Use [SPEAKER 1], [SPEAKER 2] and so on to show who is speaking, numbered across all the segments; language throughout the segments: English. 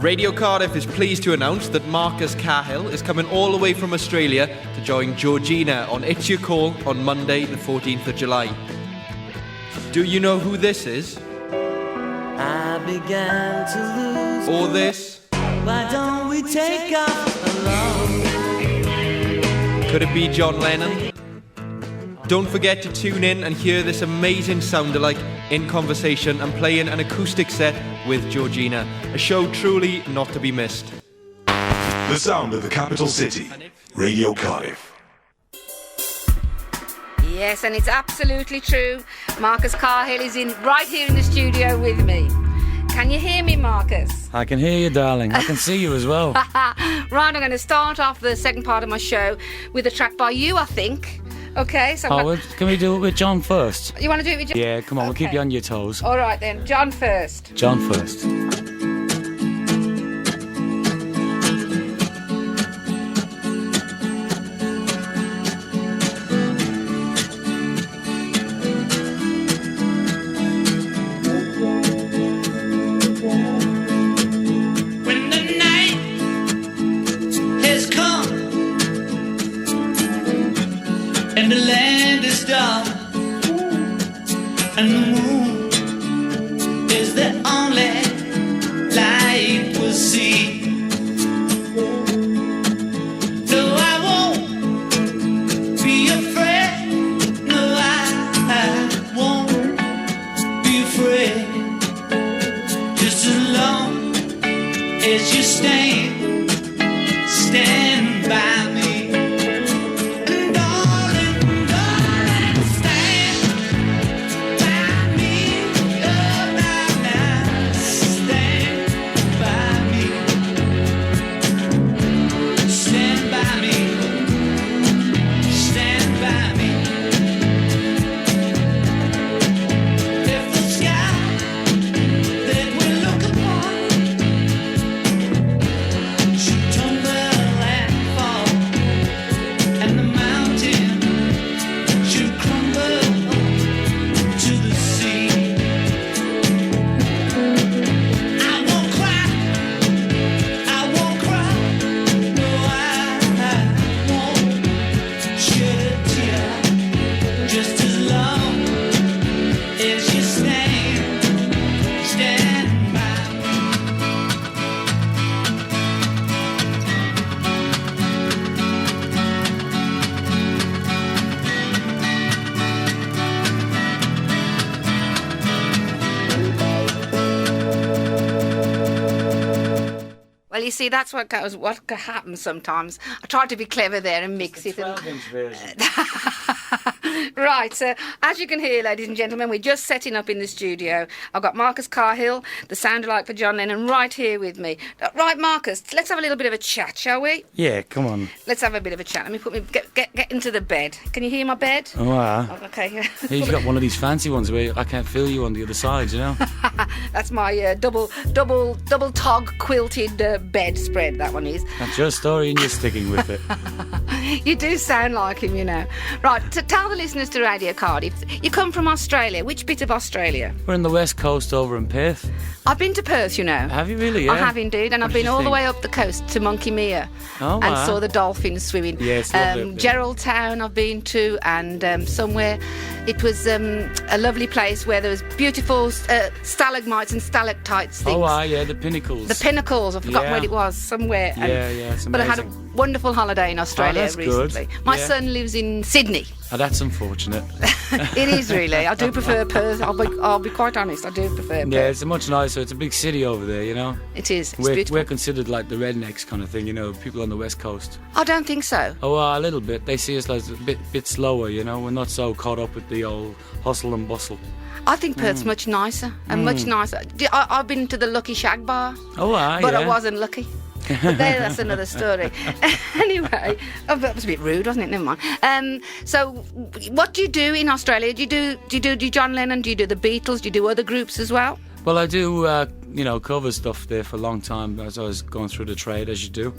[SPEAKER 1] Radio Cardiff is pleased to announce that Marcus Cahill is coming all the way from Australia to join Georgina on It's Your Call on Monday the 14th of July. Do you know who this is?
[SPEAKER 2] I began to lose.
[SPEAKER 1] Or this?
[SPEAKER 2] Why don't we take off alone?
[SPEAKER 1] Could it be John Lennon? Don't forget to tune in and hear this amazing sound-alike in conversation and playing an acoustic set with Georgina. A show truly not to be missed.
[SPEAKER 3] The sound of the capital city, Radio Cardiff.
[SPEAKER 4] Yes, and it's absolutely true. Marcus Cahill is right here in the studio with me. Can you hear me, Marcus?
[SPEAKER 5] I can hear you, darling. I can see you as well.
[SPEAKER 4] Right, I'm going to start off the second part of my show with a track by you, I think. Okay, so...
[SPEAKER 5] Can we do it with John first?
[SPEAKER 4] You want to do it with John?
[SPEAKER 5] Yeah, come on, we'll keep you on your toes.
[SPEAKER 4] All right then, John first.
[SPEAKER 5] John first.
[SPEAKER 6] And the land is dark, and the moon is the only light we'll see. Though I won't be afraid, no, I won't be afraid. Just as long as you stand by me.
[SPEAKER 4] Well, you see, that's what happens sometimes. I try to be clever there and mix it.
[SPEAKER 5] 12-inch version.
[SPEAKER 4] Right, so as you can hear, ladies and gentlemen, we're just setting up in the studio. I've got Marcus Cahill, the sound-alike for John Lennon, right here with me. Right, Marcus, let's have a little bit of a chat, shall we?
[SPEAKER 5] Yeah, come on.
[SPEAKER 4] Let's have a bit of a chat. Let me get into the bed. Can you hear my bed?
[SPEAKER 5] Oh, wow.
[SPEAKER 4] Oh, okay.
[SPEAKER 5] You've got one of these fancy ones where I can't feel you on the other side, you know?
[SPEAKER 4] That's my double tog quilted bedspread, that one is.
[SPEAKER 5] That's your story and you're sticking with it.
[SPEAKER 4] You do sound like him, you know. Right, to tell the listeners to Radio Cardiff, you come from Australia. Which bit of Australia?
[SPEAKER 5] We're on the west coast over in Perth.
[SPEAKER 4] I've been to Perth, you know.
[SPEAKER 5] Have you really? Yeah.
[SPEAKER 4] I have indeed, and I've been all the way up the coast to Monkey Mere
[SPEAKER 5] and
[SPEAKER 4] saw the dolphins swimming.
[SPEAKER 5] Yes, lovely.
[SPEAKER 4] Geraldtown I've been to, and somewhere it was a lovely place where there was beautiful stalagmites and stalactites things.
[SPEAKER 5] Oh, yeah, the pinnacles.
[SPEAKER 4] The pinnacles, I forgot where it was, somewhere.
[SPEAKER 5] Yeah, it's amazing.
[SPEAKER 4] But I had a wonderful holiday in Australia recently.
[SPEAKER 5] Good.
[SPEAKER 4] My son lives in Sydney.
[SPEAKER 5] Oh, that's unfortunate.
[SPEAKER 4] It is really. I do prefer Perth. I'll be quite honest. I do prefer Perth.
[SPEAKER 5] Yeah, it's much nicer. It's a big city over there, you know.
[SPEAKER 4] It is. It's beautiful.
[SPEAKER 5] We're considered like the rednecks kind of thing, you know, people on the west coast.
[SPEAKER 4] I don't think so.
[SPEAKER 5] Oh, a little bit. They see us like a bit slower, you know. We're not so caught up with the old hustle and bustle.
[SPEAKER 4] I think Perth's much nicer and much nicer. I've been to the Lucky Shag Bar.
[SPEAKER 5] Oh,
[SPEAKER 4] but I wasn't lucky. But that's another story. Anyway, that was a bit rude, wasn't it? Never mind. So, what do you do in Australia? Do you do John Lennon? Do you do the Beatles? Do you do other groups as well?
[SPEAKER 5] Well, I do, cover stuff there for a long time as I was going through the trade, as you do.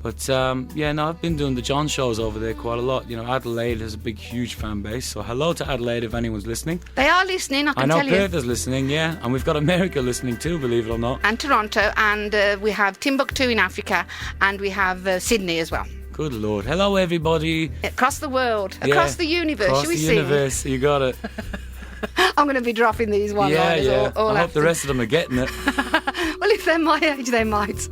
[SPEAKER 5] But yeah, no, I've been doing the John shows over there quite a lot. You know, Adelaide has a big, huge fan base. So hello to Adelaide if anyone's listening.
[SPEAKER 4] They are listening, I can
[SPEAKER 5] know
[SPEAKER 4] tell you.
[SPEAKER 5] Perth is listening, yeah. And we've got America listening too, believe it or not.
[SPEAKER 4] And Toronto, and we have Timbuktu in Africa, and we have Sydney as well.
[SPEAKER 5] Good Lord. Hello, everybody.
[SPEAKER 4] Across the world,
[SPEAKER 5] Yeah.
[SPEAKER 4] across the universe.
[SPEAKER 5] Across
[SPEAKER 4] Shall we
[SPEAKER 5] the
[SPEAKER 4] sing?
[SPEAKER 5] universe, you got it.
[SPEAKER 4] I'm going to be dropping these one-liners
[SPEAKER 5] Yeah.
[SPEAKER 4] all
[SPEAKER 5] I hope
[SPEAKER 4] after.
[SPEAKER 5] the rest of them are getting it.
[SPEAKER 4] Well, if they're my age, they might.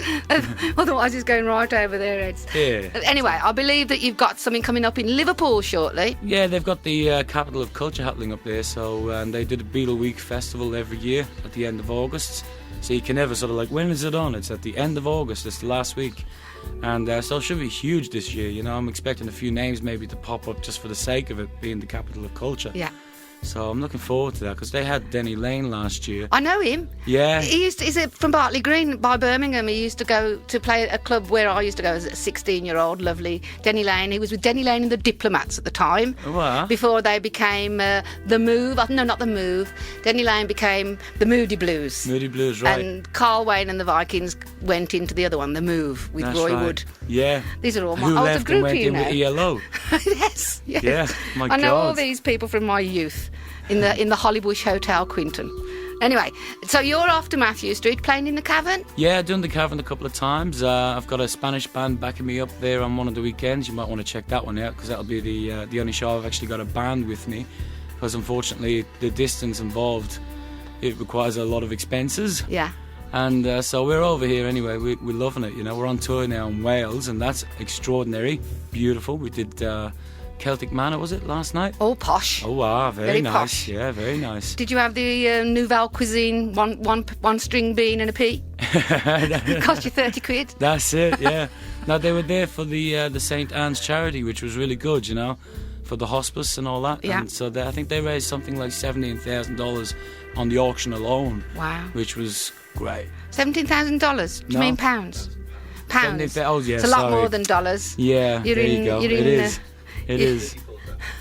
[SPEAKER 4] Otherwise, it's going right over their heads.
[SPEAKER 5] Yeah.
[SPEAKER 4] Anyway, I believe that you've got something coming up in Liverpool shortly.
[SPEAKER 5] Yeah, they've got the capital of culture happening up there. So and they do the Beatle Week Festival every year at the end of August. So you can never sort of like, when is it on? It's at the end of August. It's the last week. And so it should be huge this year. You know, I'm expecting a few names maybe to pop up just for the sake of it being the capital of culture.
[SPEAKER 4] Yeah.
[SPEAKER 5] So I'm looking forward to that because they had Denny Lane last year.
[SPEAKER 4] I know him.
[SPEAKER 5] Yeah.
[SPEAKER 4] Is it from Bartley Green by Birmingham? He used to go to play at a club where I used to go as a 16-year-old, lovely Denny Lane. He was with Denny Lane and the Diplomats at the time.
[SPEAKER 5] What?
[SPEAKER 4] Before they became The Move. No, not The Move. Denny Lane became the Moody Blues.
[SPEAKER 5] Moody Blues, right.
[SPEAKER 4] And Carl Wayne and the Vikings went into the other one, The Move, with
[SPEAKER 5] That's
[SPEAKER 4] Roy
[SPEAKER 5] right.
[SPEAKER 4] Wood.
[SPEAKER 5] Yeah.
[SPEAKER 4] These are all my...
[SPEAKER 5] Who
[SPEAKER 4] I was a
[SPEAKER 5] left and went
[SPEAKER 4] groupie,
[SPEAKER 5] in
[SPEAKER 4] you
[SPEAKER 5] with
[SPEAKER 4] know.
[SPEAKER 5] ELO?
[SPEAKER 4] Yes.
[SPEAKER 5] Yeah, my
[SPEAKER 4] I know all
[SPEAKER 5] God.
[SPEAKER 4] these people from my youth in the Hollybush Hotel, Quinton. Anyway, so you're off to Matthew Street playing in the Cavern?
[SPEAKER 5] Yeah, done the Cavern a couple of times. I've got a Spanish band backing me up there on one of the weekends. You might want to check that one out because that'll be the only show I've actually got a band with me. Because unfortunately, the distance involved, it requires a lot of expenses.
[SPEAKER 4] Yeah.
[SPEAKER 5] And so we're over here anyway. We're loving it. You know, we're on tour now in Wales, and that's extraordinary, beautiful. We did Celtic Manor, was it, last night?
[SPEAKER 4] All posh.
[SPEAKER 5] Oh wow, very
[SPEAKER 4] Very
[SPEAKER 5] nice.
[SPEAKER 4] posh.
[SPEAKER 5] Yeah, very nice.
[SPEAKER 4] Did you have the Nouvelle Cuisine, one string bean and a pea? It cost you 30 quid.
[SPEAKER 5] That's it. Yeah. No, they were there for the St Anne's charity, which was really good. You know, for the hospice and all that.
[SPEAKER 4] Yeah.
[SPEAKER 5] And so I think they raised something like $17,000 on the auction alone.
[SPEAKER 4] Wow.
[SPEAKER 5] Which was great.
[SPEAKER 4] $17,000? Do you
[SPEAKER 5] No.
[SPEAKER 4] mean pounds? Pounds.
[SPEAKER 5] 17,000 oh, yeah,
[SPEAKER 4] It's a lot
[SPEAKER 5] sorry.
[SPEAKER 4] more than dollars.
[SPEAKER 5] Yeah.
[SPEAKER 4] You're
[SPEAKER 5] there
[SPEAKER 4] in-
[SPEAKER 5] you go.
[SPEAKER 4] you're
[SPEAKER 5] It
[SPEAKER 4] in,
[SPEAKER 5] is. It is.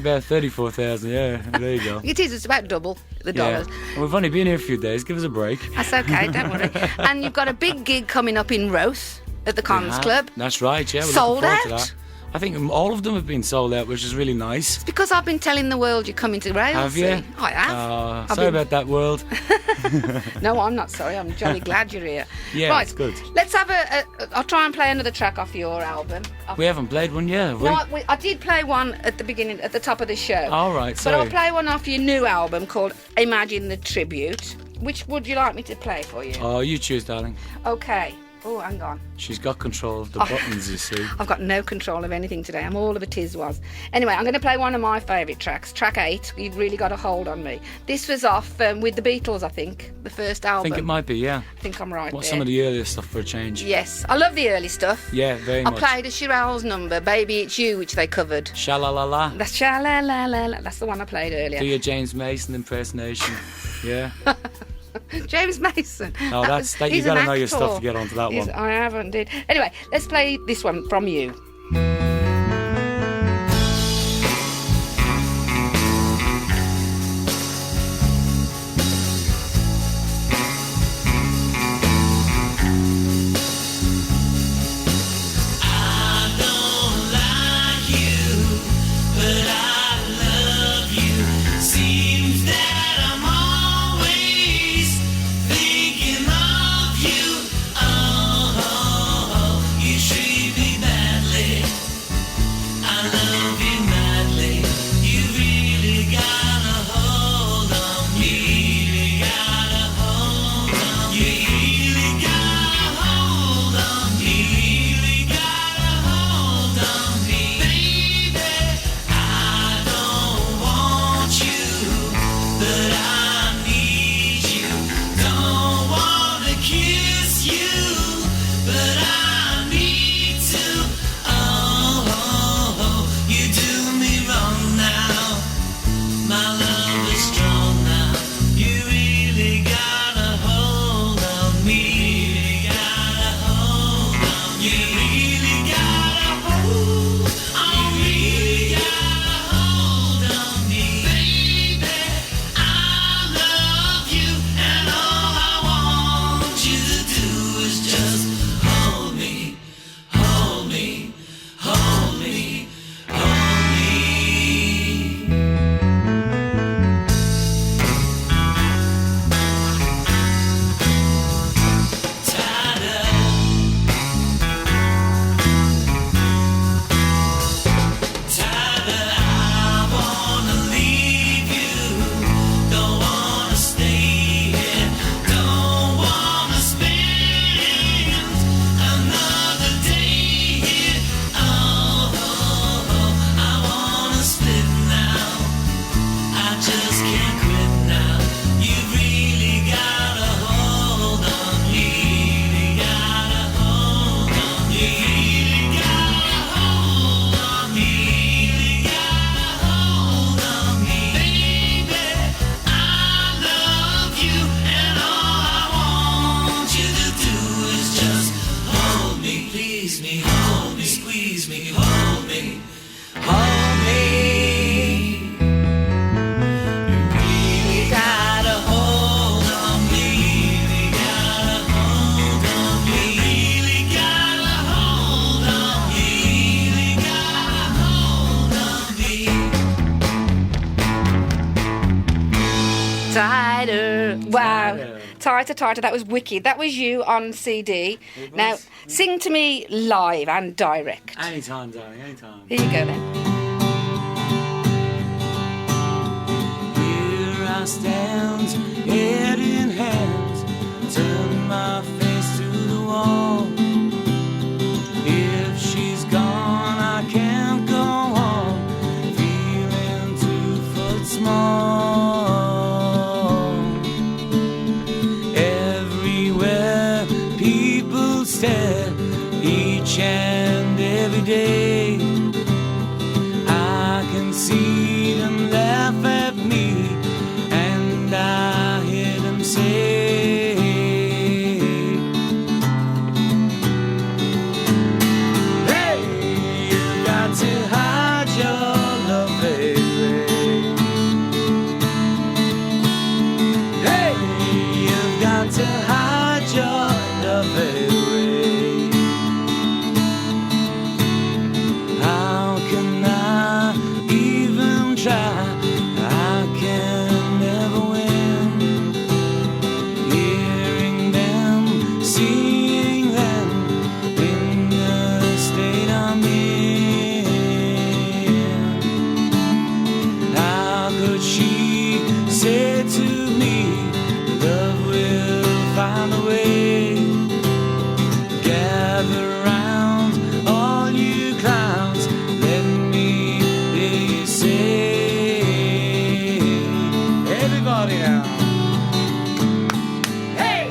[SPEAKER 5] About 34,000. Yeah. There you go.
[SPEAKER 4] It is. It's about double the
[SPEAKER 5] Yeah.
[SPEAKER 4] dollars.
[SPEAKER 5] And we've only been here a few days. Give us a break.
[SPEAKER 4] That's okay. Don't worry. And you've got a big gig coming up in Roath at the Cons
[SPEAKER 5] Yeah,
[SPEAKER 4] Club.
[SPEAKER 5] That's right. Yeah. We're
[SPEAKER 4] Sold
[SPEAKER 5] looking forward
[SPEAKER 4] out?
[SPEAKER 5] to that. I think all of them have been sold out, which is really nice.
[SPEAKER 4] Because I've been telling the world you're coming to Wales.
[SPEAKER 5] Have you?
[SPEAKER 4] see? I have. I've
[SPEAKER 5] Sorry
[SPEAKER 4] been-
[SPEAKER 5] about that, world.
[SPEAKER 4] No, I'm not sorry. I'm jolly glad you're here.
[SPEAKER 5] Yeah,
[SPEAKER 4] right,
[SPEAKER 5] it's good.
[SPEAKER 4] Let's have I'll try and play another track off your album.
[SPEAKER 5] We haven't played one yet, have we?
[SPEAKER 4] No, I did play one at the beginning, at the top of the show.
[SPEAKER 5] All right,
[SPEAKER 4] But I'll
[SPEAKER 5] sorry.
[SPEAKER 4] play one off your new album called Imagine the Tribute. Which would you like me to play for you?
[SPEAKER 5] Oh, you choose, darling.
[SPEAKER 4] Okay. Oh, hang on.
[SPEAKER 5] She's got control of the buttons, you see.
[SPEAKER 4] I've got no control of anything today. I'm all of a tiz-was. Anyway, I'm going to play one of my favourite tracks, track 8. You've really got a hold on me. This was off with the Beatles, I think, the first
[SPEAKER 5] I
[SPEAKER 4] album.
[SPEAKER 5] think it might be, yeah.
[SPEAKER 4] I think I'm right
[SPEAKER 5] What's
[SPEAKER 4] there.
[SPEAKER 5] some of the earlier stuff for a change?
[SPEAKER 4] Yes, I love the early stuff.
[SPEAKER 5] Yeah, very
[SPEAKER 4] I
[SPEAKER 5] much.
[SPEAKER 4] played a Shirelles number, Baby It's You, which they covered.
[SPEAKER 5] Sha-la-la-la.
[SPEAKER 4] That's sha-la-la-la-la. That's the one I played earlier.
[SPEAKER 5] Do your James Mason impersonation. Yeah.
[SPEAKER 4] James Mason.
[SPEAKER 5] Oh, you
[SPEAKER 4] he's
[SPEAKER 5] got to
[SPEAKER 4] an
[SPEAKER 5] know your
[SPEAKER 4] actor.
[SPEAKER 5] stuff to get onto that
[SPEAKER 4] He's-
[SPEAKER 5] one.
[SPEAKER 4] I haven't, did. Anyway, let's play this one from you. Tighter, tighter. That was wicked. That was you on CD.
[SPEAKER 5] It was.
[SPEAKER 4] Now, sing to me live and direct.
[SPEAKER 5] Anytime, darling, anytime.
[SPEAKER 4] Here you go then.
[SPEAKER 5] Here I stand, head in hand, turn my face to the wall. If she's gone, I can't go on, feeling 2 foot small. Everywhere people stare, each and every day. I can see them laugh at me, and I hear them say, hey, you got to hide your love, baby. Hey, you've got to hide your love, baby. How can I even try? I can never win. Hearing them, seeing them in the state I'm in. How could she say to me, love will find a way? Gather round, all you clowns, let me hear you say, everybody now. Hey,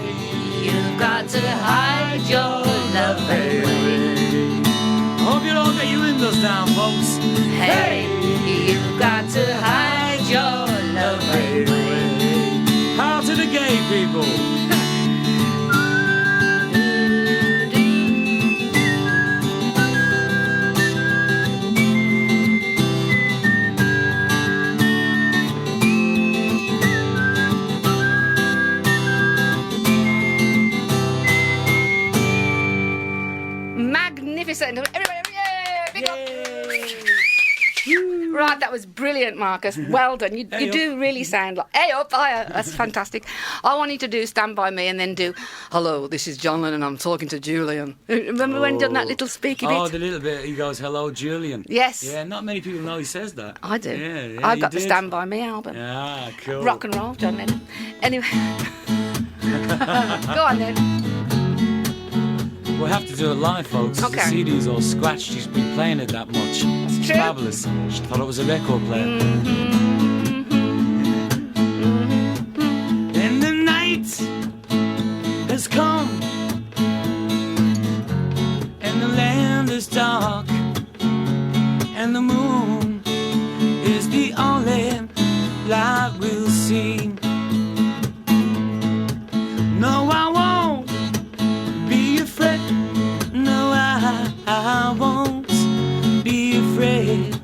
[SPEAKER 5] you've got to hide your love, baby. Hope you don't get your windows down, folks. Hey, you've got to hide your love, baby. How to the gay people.
[SPEAKER 4] Magnificent. Everybody, yeah, big up. Right, that was brilliant, Marcus. Well done. You do really sound like... Hey up, higher. That's fantastic. I want you to do Stand By Me and then do, hello, this is John Lennon, I'm talking to Julian. Remember when he done that little speaky bit?
[SPEAKER 5] Oh, the little bit. He goes, hello, Julian.
[SPEAKER 4] Yes.
[SPEAKER 5] Yeah, not many people know he says that.
[SPEAKER 4] I do.
[SPEAKER 5] Yeah,
[SPEAKER 4] I
[SPEAKER 5] you
[SPEAKER 4] got the
[SPEAKER 5] did.
[SPEAKER 4] Stand By Me album.
[SPEAKER 5] Ah, cool.
[SPEAKER 4] Rock and roll, John Lennon. Anyway. Go on then.
[SPEAKER 5] We'll have to do it live, folks.
[SPEAKER 4] Okay.
[SPEAKER 5] The CD's all scratched. She's been playing it that much.
[SPEAKER 4] That's
[SPEAKER 5] It's
[SPEAKER 4] true.
[SPEAKER 5] fabulous. She thought it was a record player. And the night has come, and the land is dark, and the moon is the only light we'll see. No, I won't be afraid. No, I won't be afraid.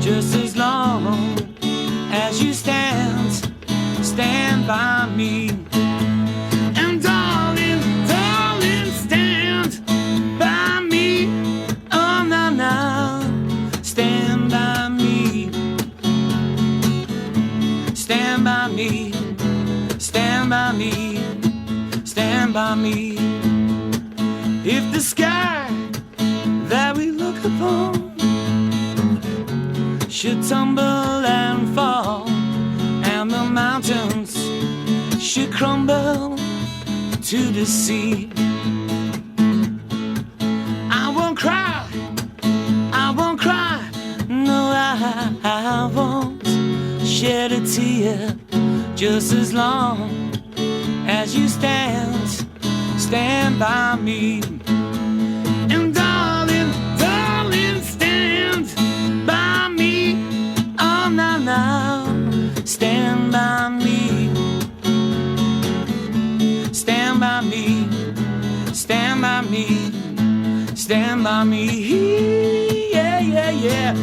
[SPEAKER 5] Just as long as you stand by me. And darling, darling, stand by me. Oh, no, no, stand by me. Stand by me. Stand by me. Stand by me. If the sky that we look upon should tumble and fall, and the mountains should crumble to the sea, I won't cry, I won't cry, no, I won't shed a tear, just as long as you stand by me. And darling, darling, stand by me. Oh, now, now, stand by me. Stand by me. Stand by me. Stand by me. Yeah, yeah, yeah.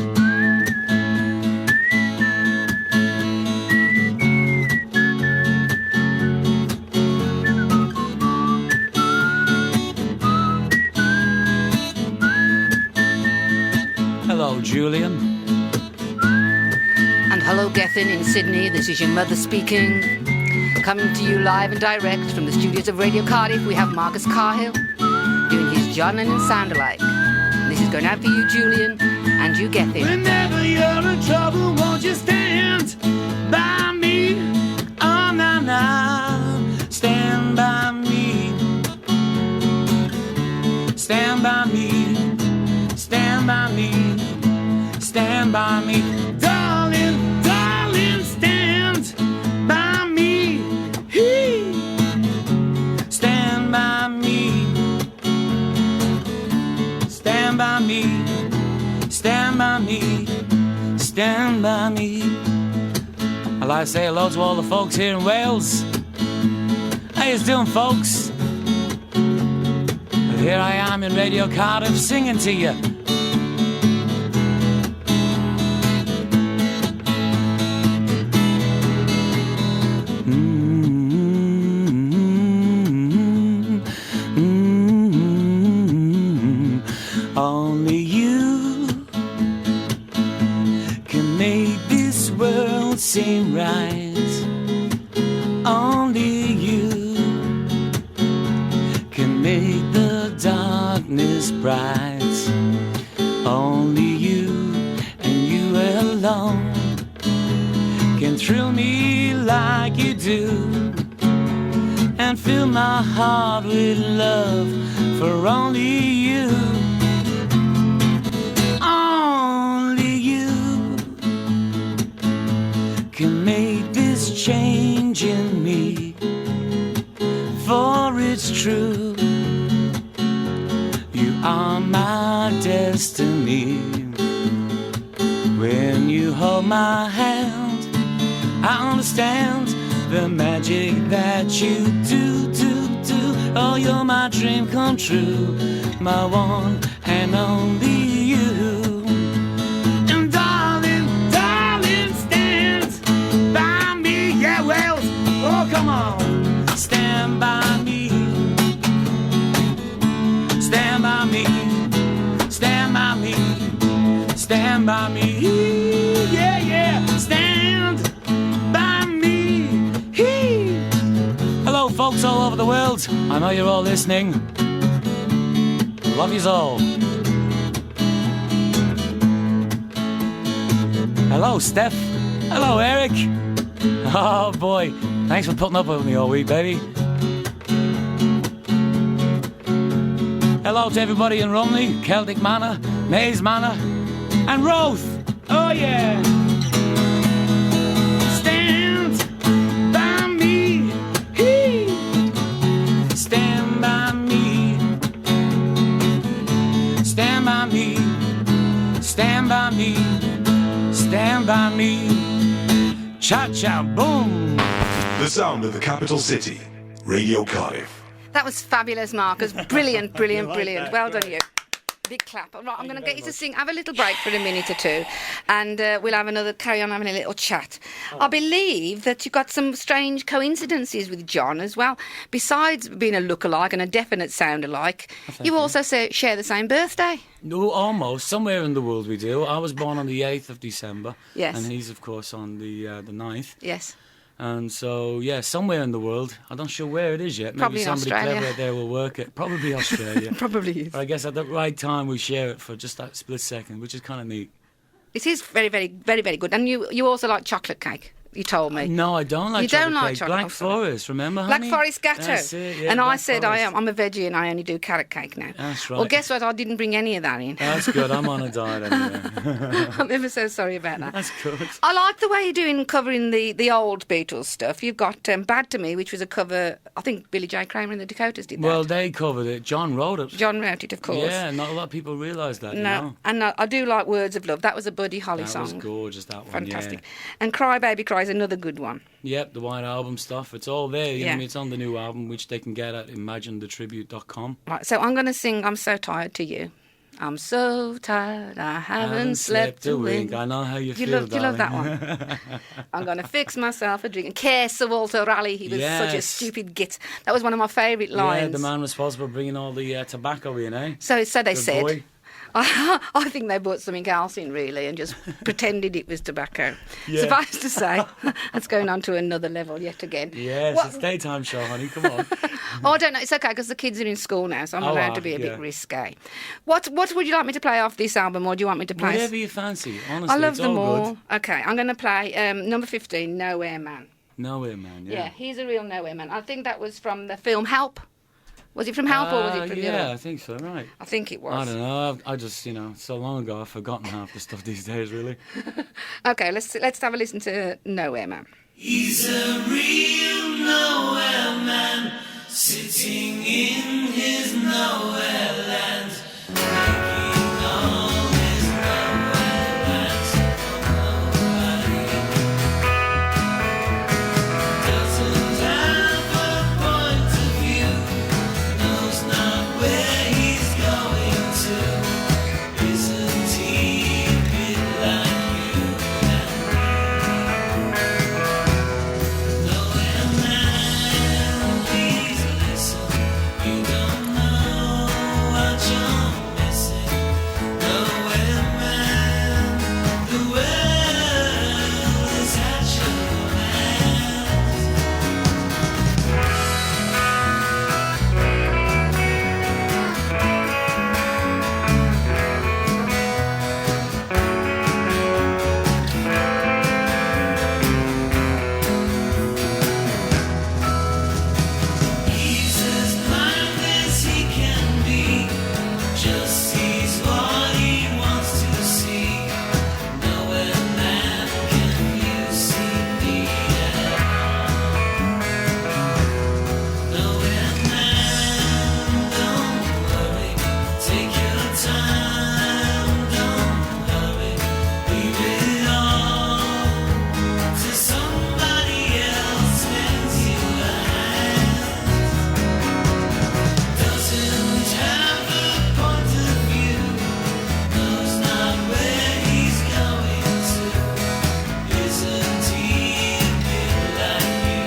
[SPEAKER 5] Hello, Julian.
[SPEAKER 4] And hello, Gethin in Sydney. This is your mother speaking. Coming to you live and direct from the studios of Radio Cardiff, we have Marcus Cahill doing his John Lennon sound-alike. This is going out for you, Julian, and you get it.
[SPEAKER 6] Whenever you're in trouble, won't you stand by me? Oh, na na, stand by me. Stand by me, stand by me, stand by me. Darling, darling, stand by me. Stand by me. Stand by me, stand by me, stand by me. I'd like to say hello to all the folks here in Wales. How you doing, folks? And here I am in Radio Cardiff singing to you. Only you can make this world seem right. Only you can make the darkness bright. Only you and you alone can thrill me like you do and fill my heart with love for only you. Can make this change in me, for it's true, you are my destiny. When you hold my hand, I understand the magic that you do. Oh, you're my dream come true, my one and only you. Oh, come on, stand by me, stand by me, stand by me, stand by me, yeah, yeah, stand by me. Hello, folks all over the world. I know you're all listening. Love yous all. Hello, Steph. Hello, Eric. Oh, boy. Thanks for putting up with me all week, baby. Hello to everybody in Rumley, Celtic Manor, Maze Manor, and Roath. Oh, yeah. Stand by me. Stand by me. Stand by me. Stand by me. Stand by me. Cha-cha, boom.
[SPEAKER 3] The sound of the capital city, Radio Cardiff.
[SPEAKER 4] That was fabulous, Marcus. Brilliant, brilliant, brilliant. Well done, you. Big clap. Right, I'm going to get you to sing. Have a little break for a minute or two, and we'll have carry on having a little chat. I believe that you've got some strange coincidences with John as well. Besides being a look-alike and a definite sound-alike, you also share the same birthday.
[SPEAKER 5] No, almost. Somewhere in the world we do. I was born on the 8th of December.
[SPEAKER 4] Yes.
[SPEAKER 5] And he's, of course, on the 9th.
[SPEAKER 4] Yes.
[SPEAKER 5] And so, yeah, somewhere in the world. I'm not sure where it is yet. Maybe
[SPEAKER 4] Probably
[SPEAKER 5] somebody
[SPEAKER 4] Australia.
[SPEAKER 5] clever out there will work it. Probably Australia.
[SPEAKER 4] Probably is.
[SPEAKER 5] But I guess at the right time we share it for just that split second, which is kind of neat.
[SPEAKER 4] It is very, very, very, very good. And you also like chocolate cake, you told me.
[SPEAKER 5] No, I don't like
[SPEAKER 4] You
[SPEAKER 5] chocolate
[SPEAKER 4] don't like
[SPEAKER 5] cake.
[SPEAKER 4] chocolate
[SPEAKER 5] Black
[SPEAKER 4] cake, sorry.
[SPEAKER 5] Forest, remember,
[SPEAKER 4] Black
[SPEAKER 5] honey?
[SPEAKER 4] Forest Gatto.
[SPEAKER 5] That's it, yeah,
[SPEAKER 4] and I
[SPEAKER 5] Black
[SPEAKER 4] said
[SPEAKER 5] Forest.
[SPEAKER 4] I'm a veggie and I only do carrot cake now.
[SPEAKER 5] That's right.
[SPEAKER 4] Well, guess what? I didn't bring any of that in.
[SPEAKER 5] That's good. I'm on a diet anyway.
[SPEAKER 4] I'm ever so sorry about that.
[SPEAKER 5] That's good.
[SPEAKER 4] I like the way you're doing covering the old Beatles stuff. You've got Bad to Me, which was a cover, I think Billy J. Kramer and the Dakotas did that.
[SPEAKER 5] Well, they covered it. John wrote it.
[SPEAKER 4] John wrote it, of course.
[SPEAKER 5] Yeah, not a lot of people realise that, you know.
[SPEAKER 4] And I do like Words of Love. That was a Buddy Holly
[SPEAKER 5] That
[SPEAKER 4] song.
[SPEAKER 5] was gorgeous, that one,
[SPEAKER 4] Fantastic.
[SPEAKER 5] yeah.
[SPEAKER 4] And Cry Baby Cry is another good one.
[SPEAKER 5] Yep, the White Album stuff. It's all there. You know,
[SPEAKER 4] Yeah.
[SPEAKER 5] I mean, it's on the new album, which they can get at imaginethetribute.com.
[SPEAKER 4] Right, so I'm going to sing I'm So Tired to You. I'm so tired, I haven't slept a wink.
[SPEAKER 5] I know how you feel,
[SPEAKER 4] you love that
[SPEAKER 5] darling.
[SPEAKER 4] one. I'm going to fix myself a drink. And care Sir Walter Raleigh, he was such a
[SPEAKER 5] Yes.
[SPEAKER 4] stupid git. That was one of my favourite
[SPEAKER 5] Yeah,
[SPEAKER 4] lines.
[SPEAKER 5] the man responsible for bringing all the tobacco in, eh?
[SPEAKER 4] So they
[SPEAKER 5] Good
[SPEAKER 4] said.
[SPEAKER 5] boy.
[SPEAKER 4] I think they bought something else in, really, and just pretended it was tobacco.
[SPEAKER 5] Yeah.
[SPEAKER 4] Suffice to say, that's going on to another level yet again.
[SPEAKER 5] Yes,
[SPEAKER 4] What-
[SPEAKER 5] it's daytime show, honey. Come on.
[SPEAKER 4] Oh, I don't know. It's okay because the kids are in school now, so I'm allowed to be a bit risque. What would you like me to play off this album, or do you want me to play?
[SPEAKER 5] Whatever you fancy. Honestly,
[SPEAKER 4] I love
[SPEAKER 5] it's
[SPEAKER 4] them
[SPEAKER 5] all
[SPEAKER 4] all.
[SPEAKER 5] good.
[SPEAKER 4] Okay, I'm going to play number 15, Nowhere Man.
[SPEAKER 5] Nowhere, man.
[SPEAKER 4] Yeah, he's a real Nowhere Man. I think that was from the film Help. Was it from Help or was it from the
[SPEAKER 5] Yeah,
[SPEAKER 4] other?
[SPEAKER 5] I think so. Right.
[SPEAKER 4] I think it was.
[SPEAKER 5] I don't know. I just, so long ago, I've forgotten half the stuff these days. Really.
[SPEAKER 4] Okay, let's have a listen to Nowhere Man.
[SPEAKER 6] He's a real nowhere man, sitting in his nowhere land, making all his nowhere lands for nobody. Doesn't have a point of view, knows not where he's going to. Isn't he a bit like you and me? Nowhere man, please listen. You don't know what you're missing. Nowhere man, the world is at your command. He's as blind as he can be, just sees what he wants to see. Nowhere man, can you see me at all? Nowhere man, don't worry, take your time, don't hurry, leave it all to somebody else, lends you a hand. Doesn't have a point of view, knows not where he's going to. Isn't he a bit like you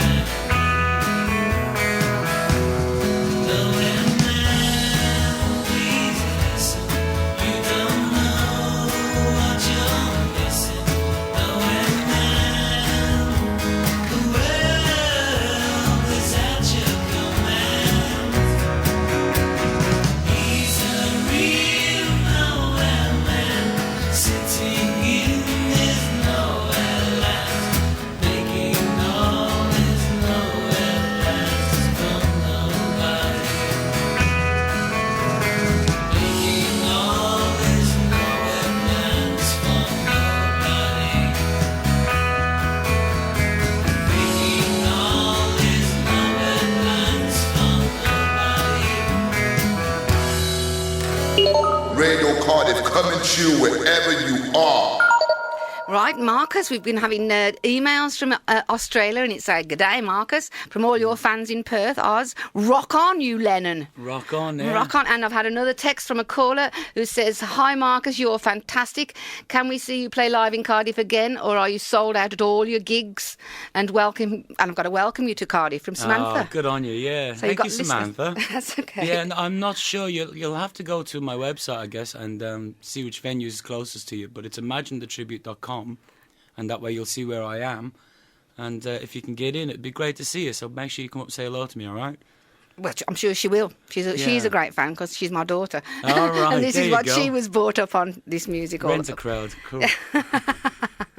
[SPEAKER 6] and me? Nowhere man, please listen. You don't know what you're missing. Nowhere man, the world is at your command. He's a real nowhere man, sitting in his nowhere land, making all his nowhere lands from nobody. Making all his nowhere lands from nobody. Making all his nowhere lands from nobody.
[SPEAKER 7] Radio Cardiff coming to you wherever you are.
[SPEAKER 4] Right, Marcus, we've been having emails from Australia, and it said, "G'day, Marcus, from all your fans in Perth, Oz. Rock on, you Lennon."
[SPEAKER 5] Rock on, yeah.
[SPEAKER 4] Rock on. And I've had another text from a caller who says, "Hi, Marcus, you're fantastic. Can we see you play live in Cardiff again, or are you sold out at all your gigs? And I've got to welcome you to Cardiff from Samantha."
[SPEAKER 5] Oh, good on you, yeah.
[SPEAKER 4] So
[SPEAKER 5] Thank
[SPEAKER 4] got
[SPEAKER 5] you,
[SPEAKER 4] listeners.
[SPEAKER 5] Samantha.
[SPEAKER 4] That's okay.
[SPEAKER 5] Yeah, and I'm not sure. You'll have to go to my website, I guess, and see which venue is closest to you. But it's imaginethetribute.com, and that way you'll see where I am. And if you can get in, it'd be great to see you. So make sure you come up and say hello to me, all right?
[SPEAKER 4] Well, I'm sure she will. She's a great fan because she's my daughter.
[SPEAKER 5] All right,
[SPEAKER 4] and this
[SPEAKER 5] there
[SPEAKER 4] is
[SPEAKER 5] you
[SPEAKER 4] what
[SPEAKER 5] go.
[SPEAKER 4] she was brought up on, this music.
[SPEAKER 5] Rent a crowd, cool.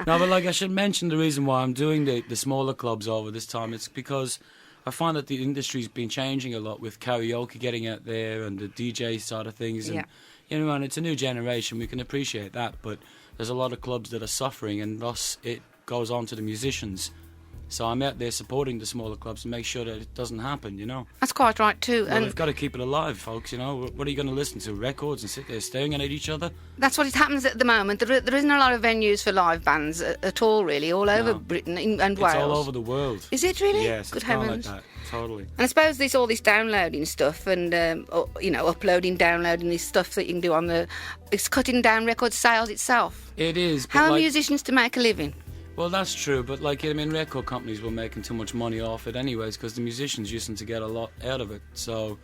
[SPEAKER 5] No, but I should mention the reason why I'm doing the smaller clubs over this time. It's because I find that the industry's been changing a lot with karaoke getting out there and the DJ side of things. And, and it's a new generation. We can appreciate that, but there's a lot of clubs that are suffering, and thus it goes on to the musicians. So I'm out there supporting the smaller clubs to make sure that it doesn't happen,
[SPEAKER 4] That's quite right too.
[SPEAKER 5] Well,
[SPEAKER 4] And
[SPEAKER 5] we've got to keep it alive, folks, What are you going to listen to? Records and sit there staring at each other?
[SPEAKER 4] that's what it happens at the moment. There isn't a lot of venues for live bands at all, really, all over Britain and Wales.
[SPEAKER 5] It's all over the world.
[SPEAKER 4] Is it really?
[SPEAKER 5] Yes,
[SPEAKER 4] Good
[SPEAKER 5] it's gone
[SPEAKER 4] heavens.
[SPEAKER 5] like that. Totally.
[SPEAKER 4] And I suppose all this downloading stuff and, uploading, downloading this stuff that you can do it's cutting down record sales itself.
[SPEAKER 5] It is. But
[SPEAKER 4] How are musicians to make a living?
[SPEAKER 5] Well, that's true, but record companies were making too much money off it anyways because the musicians used to get a lot out of it. So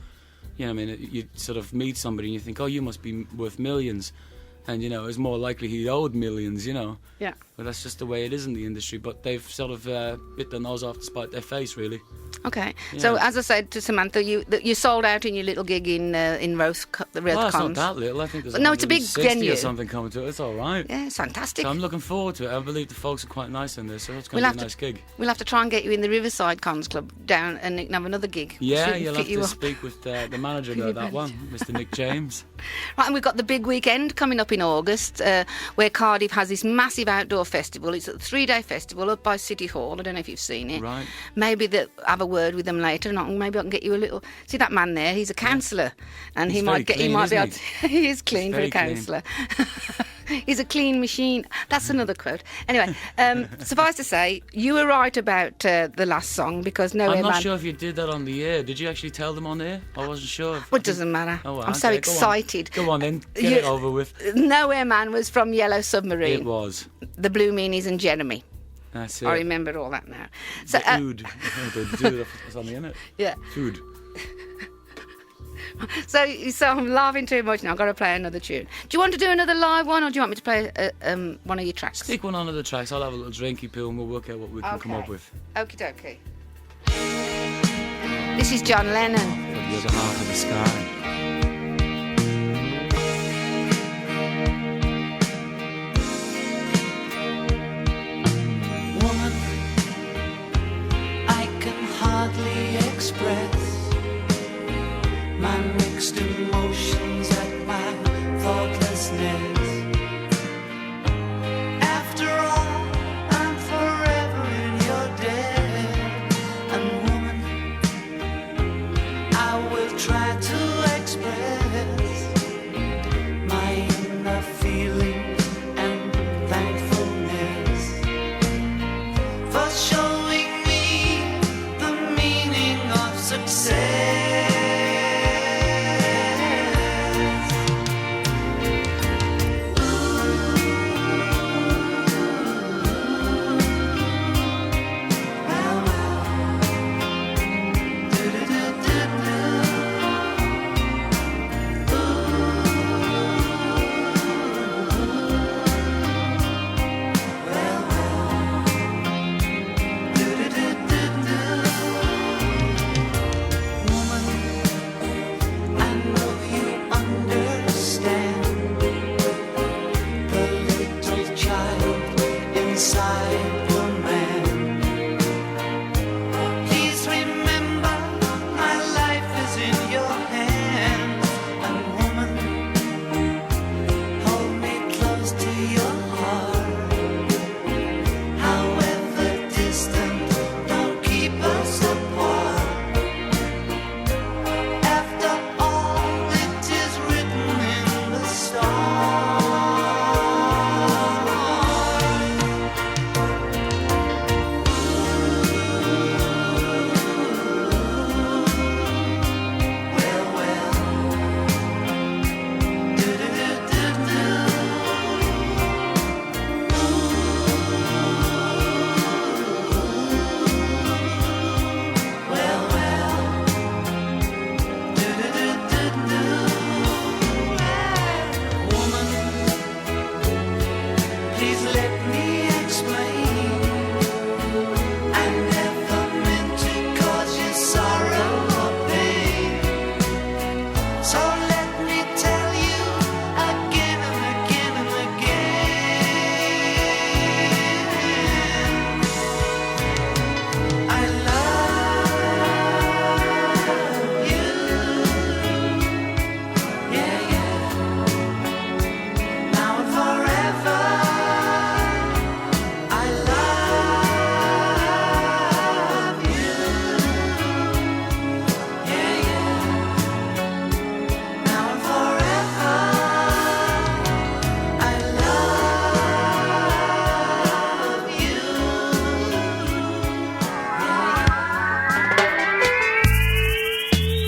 [SPEAKER 5] You know what I mean? You sort of meet somebody and you think, oh, you must be worth millions. And, you know, it's more likely he owed millions, you know.
[SPEAKER 4] Yeah.
[SPEAKER 5] But that's just the way it is in the industry. But they've sort of bit their nose off to spite their face, really.
[SPEAKER 4] Okay.
[SPEAKER 5] Yeah.
[SPEAKER 4] So, as I said to Samantha, you sold out in your little gig in Roth the Roth
[SPEAKER 5] Well, it's
[SPEAKER 4] Cons.
[SPEAKER 5] not that little. I think there's
[SPEAKER 4] No, it's a big
[SPEAKER 5] 160
[SPEAKER 4] venue.
[SPEAKER 5] or something coming to it. It's all right.
[SPEAKER 4] Yeah, it's fantastic.
[SPEAKER 5] So I'm looking forward to it. I believe the folks are quite nice in this, so it's going to be a nice gig.
[SPEAKER 4] We'll have to try and get you in the Riverside Cons Club down and you can have another gig.
[SPEAKER 5] Yeah,
[SPEAKER 4] So we can
[SPEAKER 5] you'll
[SPEAKER 4] fit
[SPEAKER 5] have
[SPEAKER 4] you
[SPEAKER 5] to
[SPEAKER 4] up.
[SPEAKER 5] speak with the manager about that one, Mr. Nick James.
[SPEAKER 4] Right, and we've got the big weekend coming up in August, where Cardiff has this massive outdoor festival. It's a 3-day festival up by City Hall. I don't know if you've seen it.
[SPEAKER 5] Right.
[SPEAKER 4] Maybe have a word with them later, and maybe I can get you a little. See that man there? He's a counsellor, and
[SPEAKER 5] He's
[SPEAKER 4] he
[SPEAKER 5] very
[SPEAKER 4] might get.
[SPEAKER 5] clean,
[SPEAKER 4] He might be able.
[SPEAKER 5] isn't
[SPEAKER 4] To, he is clean for a
[SPEAKER 5] very clean.
[SPEAKER 4] counsellor. He's a clean machine. That's another quote. Anyway, suffice to say, you were right about the last song because
[SPEAKER 5] I'm
[SPEAKER 4] Man.
[SPEAKER 5] not sure if you did that on the air. Did you actually tell them on air? I wasn't sure.
[SPEAKER 4] Well, it doesn't matter.
[SPEAKER 5] Oh, well,
[SPEAKER 4] I'm so
[SPEAKER 5] okay, go on.
[SPEAKER 4] excited.
[SPEAKER 5] Go on then, get it over with.
[SPEAKER 4] Nowhere Man was from Yellow Submarine.
[SPEAKER 5] It was.
[SPEAKER 4] The Blue Meanies and Jeremy.
[SPEAKER 5] That's it.
[SPEAKER 4] I remember all that now. So,
[SPEAKER 5] The ood. The dude that's on the end.
[SPEAKER 4] yeah.
[SPEAKER 5] Food.
[SPEAKER 4] So I'm laughing too much now. I've got to play another tune. Do you want to do another live one, or do you want me to play one of your tracks?
[SPEAKER 5] Stick one on of the tracks. I'll have a little drinky pill and we'll work out what we can come up with.
[SPEAKER 4] Okie dokie. This is John Lennon.
[SPEAKER 5] But the other half of the sky.
[SPEAKER 2] Woman, I can hardly express my mixed emotions at my thoughtlessness. After all, I'm forever in your debt. And woman, I will try to express my inner feelings and thankfulness for showing me the meaning of success.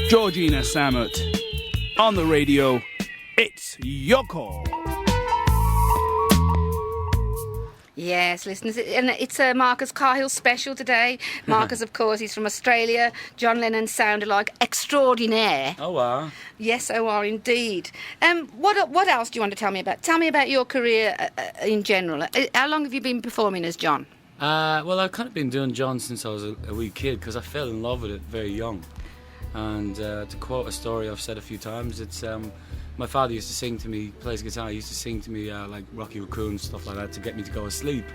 [SPEAKER 8] Georgina, Sammutt. On the radio, it's your call.
[SPEAKER 4] Yes, listeners, and it's a Marcus Cahill special today. Marcus, of course, he's from Australia. John Lennon sounded like extraordinaire.
[SPEAKER 5] Oh, wow.
[SPEAKER 4] Yes, indeed. What else do you want to tell me about? Tell me about your career in general. How long have you been performing as John?
[SPEAKER 5] Well, I've kind of been doing John since I was a wee kid because I fell in love with it very young. And to quote a story I've said a few times, it's my father used to sing to me, plays guitar, he used to sing to me like Rocky Raccoon, stuff like that, to get me to go to sleep.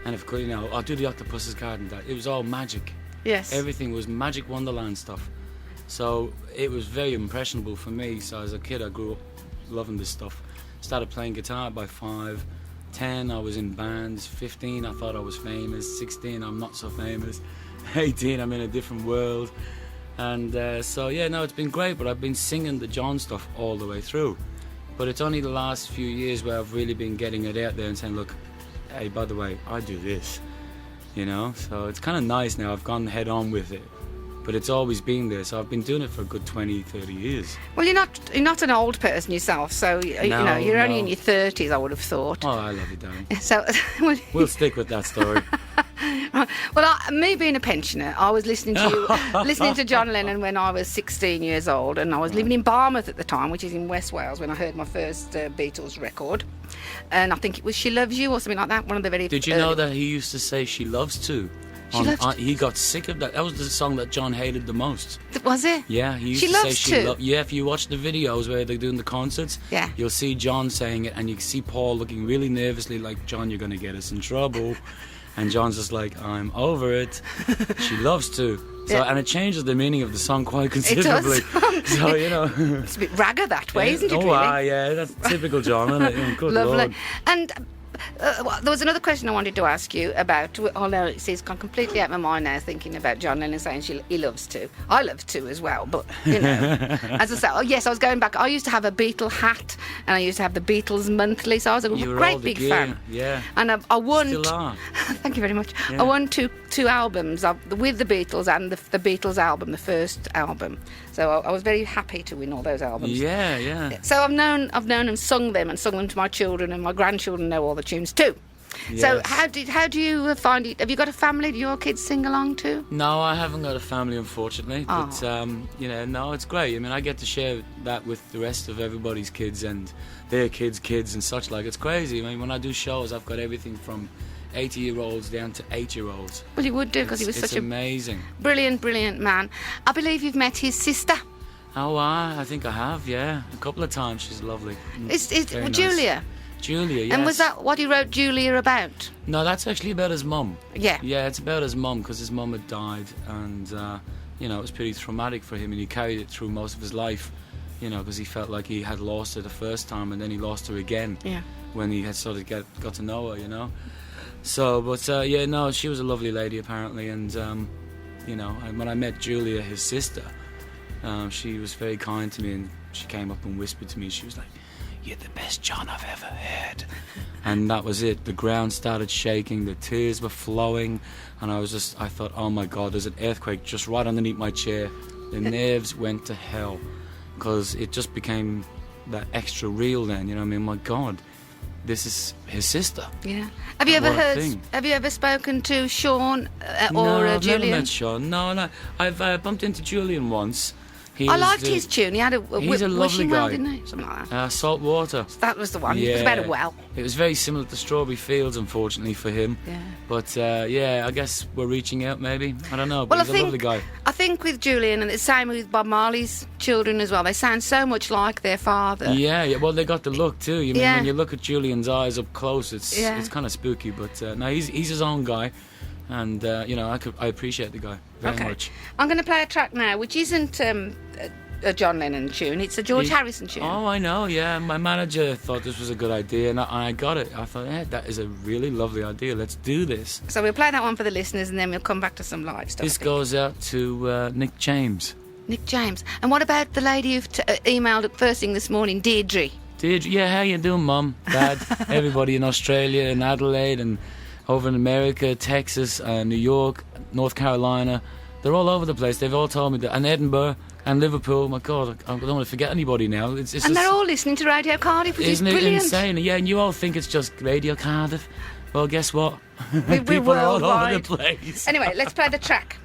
[SPEAKER 5] And if you know, I'll do the Octopus's Garden. That it was all magic.
[SPEAKER 4] Yes.
[SPEAKER 5] Everything was magic Wonderland stuff. So it was very impressionable for me. So as a kid, I grew up loving this stuff. Started playing guitar by 5. 10, I was in bands. 15, I thought I was famous. 16, I'm not so famous. 18, I'm in a different world. And so, yeah, no, it's been great, but I've been singing the John stuff all the way through. But it's only the last few years where I've really been getting it out there and saying, look, hey, by the way, I do this, you know? So it's kind of nice now. I've gone head on with it. But it's always been there, so I've been doing it for a good 20, 30 years.
[SPEAKER 4] Well, you're not an old person yourself, so you're only in your 30s, I would have thought.
[SPEAKER 5] Oh, I love you, darling.
[SPEAKER 4] So
[SPEAKER 5] we'll stick with that story.
[SPEAKER 4] Well, me being a pensioner, I was listening to John Lennon when I was 16 years old, and I was living in Barmouth at the time, which is in West Wales, when I heard my first Beatles record, and I think it was "She Loves You" or something like that. One of the very.
[SPEAKER 5] Did you know that he used to say "She loves to"? He got sick of that. That was the song that John hated the most.
[SPEAKER 4] Was it?
[SPEAKER 5] Yeah, he used to say "She loves." Yeah, if you watch the videos where they're doing the concerts,
[SPEAKER 4] yeah,
[SPEAKER 5] you'll see John saying it, and you can see Paul looking really nervously, like, "John, you're going to get us in trouble." And John's just like, "I'm over it. She loves to." So, yeah. And it changes the meaning of the song quite considerably.
[SPEAKER 4] It does.
[SPEAKER 5] So, you know.
[SPEAKER 4] It's a bit ragger that way, isn't it, really?
[SPEAKER 5] Yeah, that's typical John, isn't it? Good
[SPEAKER 4] Lovely.
[SPEAKER 5] Lord.
[SPEAKER 4] And there was another question I wanted to ask you about, although it's gone completely out of my mind now, thinking about John Lennon saying he loves to. I love to as well, but, you know, as I said, yes, I was going back. I used to have a Beatle hat, and I used to have the Beatles monthly, so I was a great big fan.
[SPEAKER 5] Yeah.
[SPEAKER 4] And I won.
[SPEAKER 5] Still are.
[SPEAKER 4] Thank you very much.
[SPEAKER 5] Yeah.
[SPEAKER 4] I won two albums with the Beatles and the Beatles album, the first album. So I was very happy to win all those albums.
[SPEAKER 5] Yeah, yeah.
[SPEAKER 4] So I've known and sung them to my children, and my grandchildren know all the tunes too.
[SPEAKER 5] Yes.
[SPEAKER 4] So how do you find it? Have you got a family? Do your kids sing along too?
[SPEAKER 5] No, I haven't got a family, unfortunately.
[SPEAKER 4] Oh.
[SPEAKER 5] But no, it's great. I mean, I get to share that with the rest of everybody's kids and their kids and such like. It's crazy. I mean, when I do shows, I've got everything from 80-year-olds down to 8-year-olds.
[SPEAKER 4] Well, you would do, because he was such
[SPEAKER 5] amazing.
[SPEAKER 4] Brilliant man. I believe you've met his sister.
[SPEAKER 5] Oh, I think I have, yeah. A couple of times. She's lovely.
[SPEAKER 4] It's
[SPEAKER 5] nice.
[SPEAKER 4] Julia?
[SPEAKER 5] Julia, yes.
[SPEAKER 4] And was that what he wrote Julia about?
[SPEAKER 5] No, that's actually about his mum.
[SPEAKER 4] Yeah.
[SPEAKER 5] Yeah, it's about his mum, because his mum had died, and, it was pretty traumatic for him, and he carried it through most of his life, because he felt like he had lost her the first time, and then he lost her again.
[SPEAKER 4] Yeah.
[SPEAKER 5] When he had sort of got to know her, So, but, she was a lovely lady, apparently, and, when I met Julia, his sister, she was very kind to me, and she came up and whispered to me. She was like, "You're the best John I've ever heard." And that was it. The ground started shaking, the tears were flowing, and I thought, oh my God, there's an earthquake just right underneath my chair. The nerves went to hell, because it just became that extra real then, my God, this is his sister.
[SPEAKER 4] Yeah. Have you ever spoken to Sean or
[SPEAKER 5] no,
[SPEAKER 4] Julian?
[SPEAKER 5] I've never met Sean. No. I've bumped into Julian once.
[SPEAKER 4] I liked his tune. He had
[SPEAKER 5] he's a lovely
[SPEAKER 4] wishing well,
[SPEAKER 5] guy.
[SPEAKER 4] didn't he? Something like that.
[SPEAKER 5] Salt Water.
[SPEAKER 4] That was the one.
[SPEAKER 5] Yeah.
[SPEAKER 4] It was about a well.
[SPEAKER 5] It was very similar to Strawberry Fields, unfortunately, for him.
[SPEAKER 4] Yeah.
[SPEAKER 5] But, I guess we're reaching out, maybe. I don't know, but he's a lovely guy.
[SPEAKER 4] I think with Julian, and the same with Bob Marley's children as well, they sound so much like their father.
[SPEAKER 5] Yeah, well, they got the look, too. When you look at Julian's eyes up close, it's kind of spooky. But, no, he's his own guy. And, I appreciate the guy very much.
[SPEAKER 4] I'm going to play a track now, which isn't a John Lennon tune. It's a George Harrison tune.
[SPEAKER 5] Oh, I know, yeah. My manager thought this was a good idea, and I got it. I thought, that is a really lovely idea. Let's do this.
[SPEAKER 4] So we'll play that one for the listeners, and then we'll come back to some live stuff.
[SPEAKER 5] This goes out to Nick James.
[SPEAKER 4] Nick James. And what about the lady who emailed first thing this morning, Deirdre?
[SPEAKER 5] Deirdre, yeah, how you doing, Mum, Dad, everybody in Australia and Adelaide and over in America, Texas, New York, North Carolina. They're all over the place. They've all told me that. And Edinburgh, And Liverpool, my God, I don't want to forget anybody now. It's
[SPEAKER 4] And
[SPEAKER 5] just,
[SPEAKER 4] they're all listening to Radio Cardiff, which is
[SPEAKER 5] isn't it
[SPEAKER 4] brilliant.
[SPEAKER 5] insane? Yeah, and you all think it's just Radio Cardiff. Well, guess what?
[SPEAKER 4] We're
[SPEAKER 5] People are all over
[SPEAKER 4] worldwide.
[SPEAKER 5] the place.
[SPEAKER 4] Anyway, let's play the track.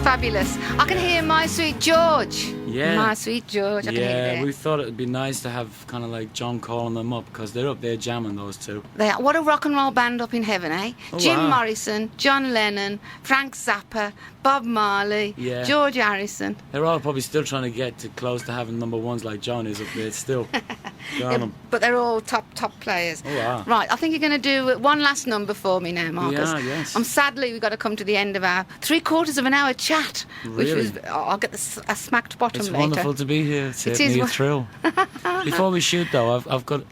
[SPEAKER 4] Fabulous. I can hear My Sweet George.
[SPEAKER 5] Yeah.
[SPEAKER 4] My Sweet George. I can hear
[SPEAKER 5] Yeah,
[SPEAKER 4] it.
[SPEAKER 5] we thought it'd be nice to have kind of like John calling them up because they're up there jamming, those two.
[SPEAKER 4] They are, what a rock and roll band up in heaven, eh?
[SPEAKER 5] Oh,
[SPEAKER 4] Jim
[SPEAKER 5] wow.
[SPEAKER 4] Morrison, John Lennon, Frank Zappa, Bob Marley,
[SPEAKER 5] Yeah.
[SPEAKER 4] George Harrison.
[SPEAKER 5] They're all probably still trying to get to close to having number ones like John is up there still. Go on
[SPEAKER 4] Yeah,
[SPEAKER 5] 'em.
[SPEAKER 4] but they're all top players.
[SPEAKER 5] Oh, wow.
[SPEAKER 4] Right, I think you're going to do one last number for me now, Marcus.
[SPEAKER 5] Yeah, yes.
[SPEAKER 4] Sadly, we've got to come to the end of our 3/4 of an hour chat, which
[SPEAKER 5] Really?
[SPEAKER 4] was I'll get a smacked bottom
[SPEAKER 5] It's
[SPEAKER 4] later.
[SPEAKER 5] wonderful to be here. It's
[SPEAKER 4] It
[SPEAKER 5] me
[SPEAKER 4] is
[SPEAKER 5] a
[SPEAKER 4] wo-
[SPEAKER 5] thrill. Before we shoot though,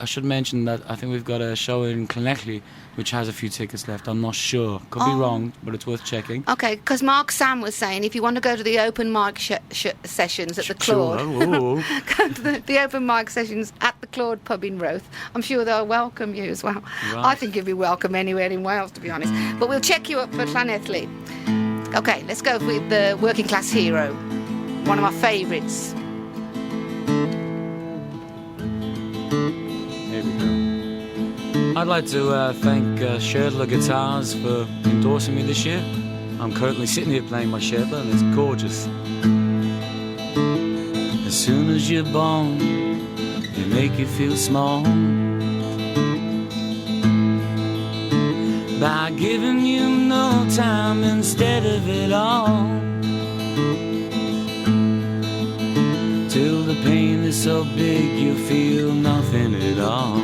[SPEAKER 5] I should mention that I think we've got a show in Cloneckley which has a few tickets left. I'm not sure. Could be wrong, but it's worth checking.
[SPEAKER 4] Okay, because Mark Sam was saying if you want to go to the open mic sessions at the
[SPEAKER 5] Sure.
[SPEAKER 4] Claude,
[SPEAKER 5] Oh.
[SPEAKER 4] go to the open mic sessions at the Claude pub in Roath. I'm sure they'll welcome you as well.
[SPEAKER 5] Right.
[SPEAKER 4] I think you'd be welcome anywhere in Wales, to be honest. But we'll check you up for Llanelli. Okay, let's go with the Working Class Hero, one of my favourites.
[SPEAKER 5] Here we go. I'd like to thank Shirtler Guitars for endorsing me this year. I'm currently sitting here playing my Shirtler and it's gorgeous. As soon as you're born, they make you feel small by giving you no time instead of it all, till the pain is so big you feel nothing at all.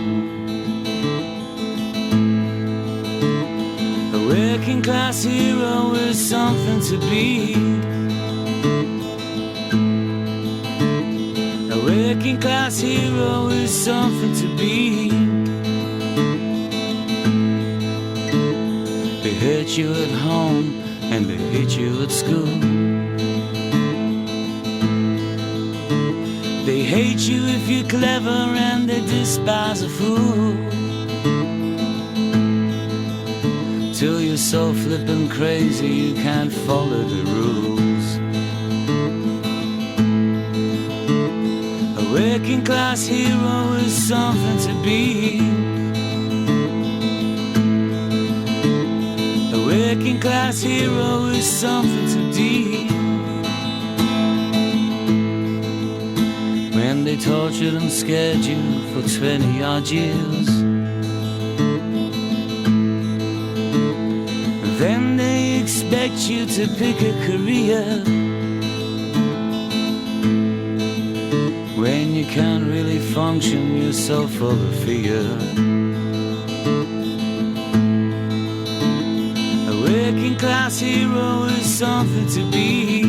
[SPEAKER 5] A working class hero is something to be. A working class hero is something to be. They hurt you at home and they hate you at school. They hate you if you're clever and they despise a fool. Till you're so flippin' crazy you can't follow the rules. A working class hero is something to be. A working class hero is something to be. When they tortured and scared you for 20 odd years, then they expect you to pick a career when you can't really function, you're so full of fear. A working class hero is something to be.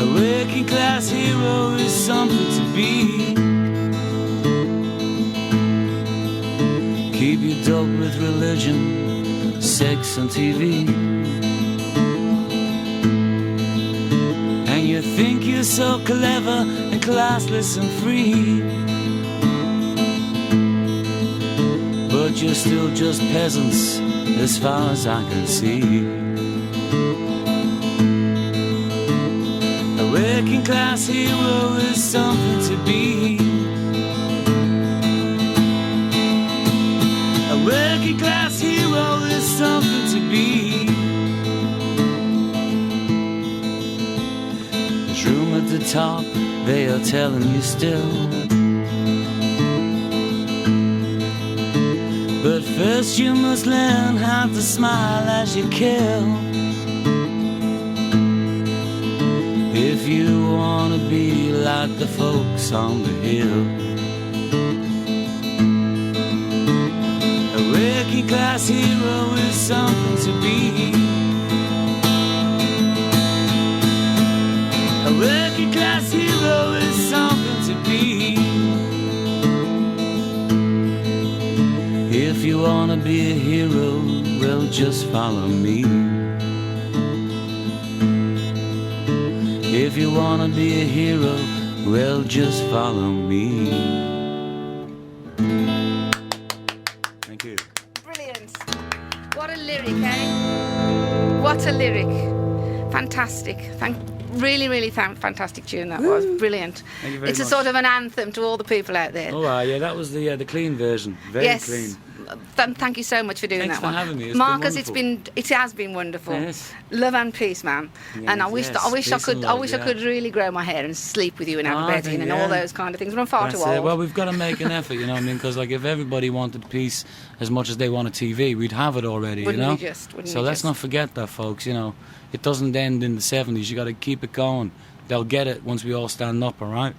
[SPEAKER 5] A working class hero is something to be. Keep you doped with religion, sex and TV, and you think you're so clever and classless and free, but you're still just peasants as far as I can see. A working class hero is something to be. A working class hero is something to be. There's room at the top, they are telling you still. But first you must learn how to smile as you kill. If you wanna be like the folks on the hill. A working class hero is something to be. A working class hero is something to be. If you wanna be a hero, well, just follow me. If you wanna be a hero, well, just follow me. Thank you.
[SPEAKER 4] Brilliant. What a lyric, eh? What a lyric. Fantastic. Really fantastic tune that was. Brilliant.
[SPEAKER 5] Thank you very
[SPEAKER 4] It's
[SPEAKER 5] much.
[SPEAKER 4] a sort of an anthem to all the people out there.
[SPEAKER 5] Oh, yeah, that was the clean version. Very
[SPEAKER 4] Yes.
[SPEAKER 5] clean.
[SPEAKER 4] Thank you so much for doing
[SPEAKER 5] Thanks
[SPEAKER 4] that
[SPEAKER 5] for
[SPEAKER 4] one.
[SPEAKER 5] having me. It's been
[SPEAKER 4] Marcus,
[SPEAKER 5] wonderful.
[SPEAKER 4] it has been wonderful.
[SPEAKER 5] Yes.
[SPEAKER 4] Love and peace, man. And I wish
[SPEAKER 5] yes,
[SPEAKER 4] I
[SPEAKER 5] peace and
[SPEAKER 4] I
[SPEAKER 5] love,
[SPEAKER 4] wish I
[SPEAKER 5] yeah.
[SPEAKER 4] could really grow my hair and sleep with you and have a
[SPEAKER 5] I
[SPEAKER 4] bed
[SPEAKER 5] think,
[SPEAKER 4] in and all
[SPEAKER 5] yeah.
[SPEAKER 4] those kind of things. But I'm far
[SPEAKER 5] That's
[SPEAKER 4] too
[SPEAKER 5] it.
[SPEAKER 4] old.
[SPEAKER 5] Well, we've got to make an effort, you know what I mean? Because like, if everybody wanted peace as much as they want a TV, we'd have it already,
[SPEAKER 4] Wouldn't
[SPEAKER 5] you know?
[SPEAKER 4] we just? Wouldn't
[SPEAKER 5] So
[SPEAKER 4] we
[SPEAKER 5] let's
[SPEAKER 4] just?
[SPEAKER 5] not forget that, folks, you know. It doesn't end in the 70s. You got to keep it going. They'll get it once we all stand up, all right?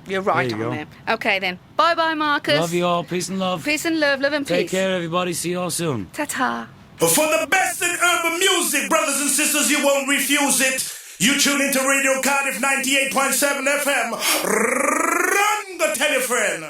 [SPEAKER 4] You're right
[SPEAKER 5] There you
[SPEAKER 4] on
[SPEAKER 5] go.
[SPEAKER 4] there. Okay then. Bye, Marcus.
[SPEAKER 5] Love you all. Peace and love.
[SPEAKER 4] Peace and love and
[SPEAKER 5] Take
[SPEAKER 4] peace.
[SPEAKER 5] care, everybody. See you all soon.
[SPEAKER 4] Ta-ta.
[SPEAKER 9] For the best in urban music, brothers and sisters, you won't refuse it. You tune into Radio Cardiff 98.7 FM. Run the telefriend.